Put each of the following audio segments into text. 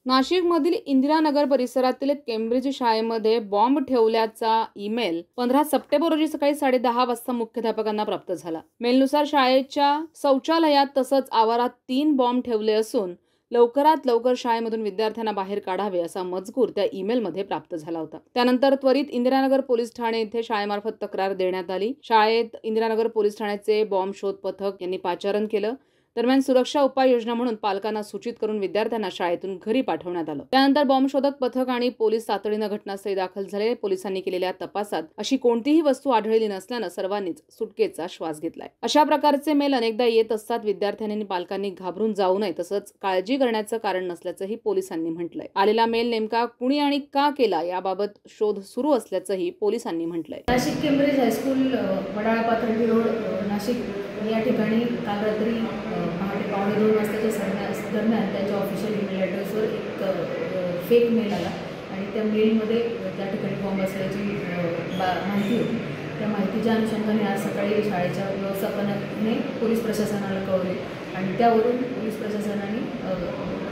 नाशिकमधील इंदिरानगर परिसरातील केम्ब्रिज शाळेमध्ये बॉम्ब ठेवल्याचा ईमेल 15 सप्टेंबर रोजी सकाळी 10:30 वाजता मुख्याध्यापकांना प्राप्त झाला। मेलनुसार शाळेच्या शौचालयात तसंच आवारात 3 बॉम्ब ठेवले असून लवकरात लवकर शाळेमधून विद्यार्थ्यांना बाहेर काढावे असा मजकूर त्या ईमेलमध्ये प्राप्त झाला होता। त्यानंतर त्वरित इंदिरानगर पोलीस ठाणे येथे शाळेमार्फत तक्रार देण्यात आली। शाळेत इंदिरानगर पोलीस ठाण्याचे बॉम्ब शोध पथक यांनी पाचारण केलं। दरम्यान सुरक्षा उपाययोजना म्हणून पालकांना सूचित करून विद्यार्थ्यांना शाळेतून घरी पाठवण्यात आलं। त्यानंतर बॉम्ब शोधक पथक आणि पोलीस तातडीनं घटनास्थळी दाखल झाले। पोलिसांनी केलेल्या तपासात अशी कोणतीही वस्तू आढळली नसल्यानं सर्वांनीच सुटकेचा श्वास घेतलाय। अशा प्रकारचे मेल अनेकदा येत असतात। विद्यार्थ्यांनी आणि पालकांनी घाबरून जाऊ नये तसंच काळजी करण्याचं कारण नसल्याचंही पोलिसांनी म्हटलंय। आलेला मेल नेमका कुणी आणि का केला याबाबत शोध सुरू असल्याचंही पोलिसांनी म्हटलंय। Nashik Cambridge high school Wadala Pathardi road Nashik या ठिकाणी काल रात्री पहाटे 1:15 वाजताच्या दरम्यान त्यांच्या ऑफिशियल ईमेल ॲड्रेसवर एक फेक मेल आला आणि त्या मेलमध्ये त्या ठिकाणी बॉम्ब असल्याची माहिती होती। त्या माहितीच्या अनुषंगाने आज सकाळी शाळेच्या व्यवस्थापनाने पोलीस प्रशासनाला कळवले आणि त्यावरून पोलीस प्रशासनाने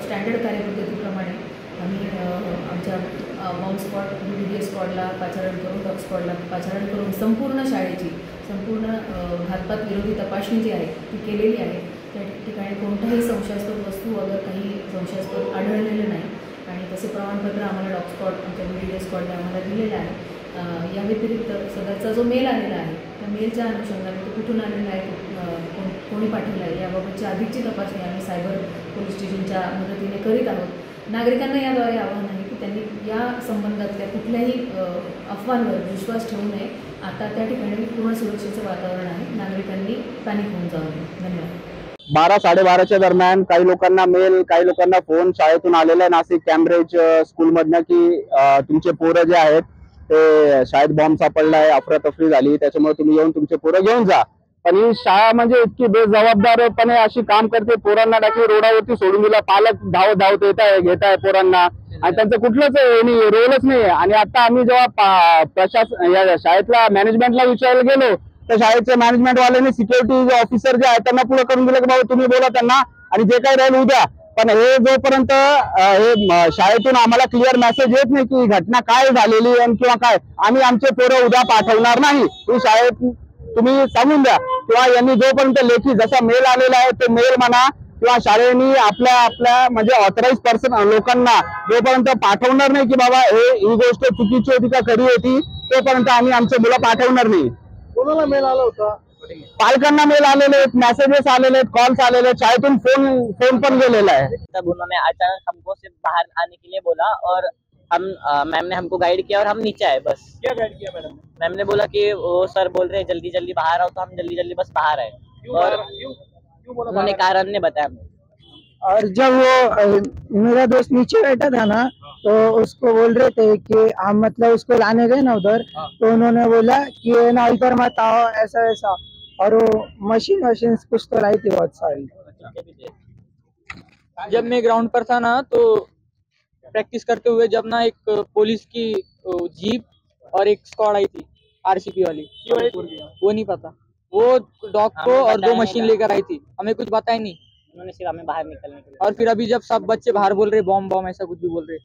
स्टँडर्ड कार्यपद्धतीप्रमाणे आम्ही आमच्या बॉम्ब स्क्वॉड DDA स्क्वॉडला पाचारण करून डॉग स्क्वॉडला पाचारण करून संपूर्ण शाळेची संपूर्ण घातपात विरोधी तपासणी जी आहे ती केलेली आहे। त्या ठिकाणी कोणताही संशयास्पद वस्तू वगैरे काही संशयास्पद आढळलेलं नाही आणि तसे प्रमाणपत्र आम्हाला डॉग स्क्वॉड आमच्या DDA स्क्वॉडने आम्हाला दिलेलं आहे। या व्यतिरिक्त सदरचा जो मेल आलेला आहे त्या मेलच्या अनुषंगाने तो कुठून आलेला आहे, कोणी पाठवला आहे याबाबतची अधिकची तपासणी आम्ही सायबर पोलीस स्टेशनच्या मदतीने करीत आहोत। नागरिकांना याद्वारे आवाहन आहे की त्यांनी या संबंधातल्या कुठल्याही अफवांवर विश्वास ठेवू नये। आता त्या ठिकाणी पूर्ण सुरक्षेचं वातावरण आहे। नागरिकांनी पॅनिक होऊन जाऊ नये। धन्यवाद। 12-12:30च्या दरम्यान काही लोकांना मेल, काही लोकांना फोन शाळेतून आलेला आहे नाशिक कॅम्ब्रिज स्कूलमधनं की तुमचे पोरं जे आहेत ते शाळेत बॉम्ब सापडला आहे, अफरातफरी झाली, त्याच्यामुळे तुम्ही येऊन तुमचे पोरं घेऊन जा। पण ही शाळा म्हणजे इतकी बेजबाबदारपणे अशी काम करते, पोरांना डायरेक्ट रोडावरती सोडून दिला, पालक धावत घेत आहे पोरांना आणि त्यांचं कुठलंच रोलच नाही। आणि आता आम्ही जेव्हा प्रशासन या शाळेतल्या मॅनेजमेंटला विचारायला गेलो तर शाळेचे मॅनेजमेंट वाल्यांनी सिक्युरिटी ऑफिसर जे आहेत त्यांना पुढे करून दिलं की बाबा तुम्ही बोला त्यांना आणि जे काही राहील उद्या। पण हे जोपर्यंत हे शाळेतून आम्हाला क्लिअर मेसेज येत नाही की घटना काय झालेली आहे किंवा काय, आम्ही आमचे पोरं उद्या पाठवणार नाही। ही शाळेत तुम्ही सांगून द्या किंवा यांनी जोपर्यंत लेखी जसा मेल आलेला आहे तो मेल म्हणा किंवा शाळेने आपल्या म्हणजे ऑथराइज पर्सन लोकांना जोपर्यंत पाठवणार नाही की बाबा ही गोष्ट चुकीची होती का खरी होती तोपर्यंत आम्ही आमचे मुलं पाठवणार नाही। कोणाला मेल आला होता? पालकांना मेल आलेले आहेत, मेसेजेस आलेले आहेत, कॉल्स आलेले आहेत, शाळेतून फोन पण गेलेला है। तब उन्होंने अचानक हमको सिर्फ बाहर आने के लिए बोला और हम मैम ने हमको गाइड किया और हम नीचे आए बस। क्या गाइड किया मैडम? मैम ने बोला कि वो सर बोल रहे हैं जल्दी जल्दी बाहर आओ, तो हम जल्दी जल्दी बस बाहर आए और क्यों बोला? उन्होंने कारण ने बताया हमें। और जब वो मेरा दोस्त नीचे बैठा था ना तो उसको बोल रहे थे कि हम मतलब उसको लाने गए ना उधर, तो उन्होंने बोला कि ना इधर मत आओ ऐसा वैसा, और वो मशीन कुछ तो लाई थी बहुत सारी। जब मैं ग्राउंड पर था ना तो प्रैक्टिस करते हुए जब ना एक पुलिस की जीप और एक स्क्वाड आई थी RCP वाली, वो नहीं पता, वो डॉग को और 2 मशीन लेकर आई थी, हमें कुछ बताया नहीं। उन्होंने सिर्फ हमें बाहर निकलने के लिए। और फिर अभी जब सब बच्चे बाहर बोल रहे बॉम्ब ऐसा कुछ भी बोल रहे।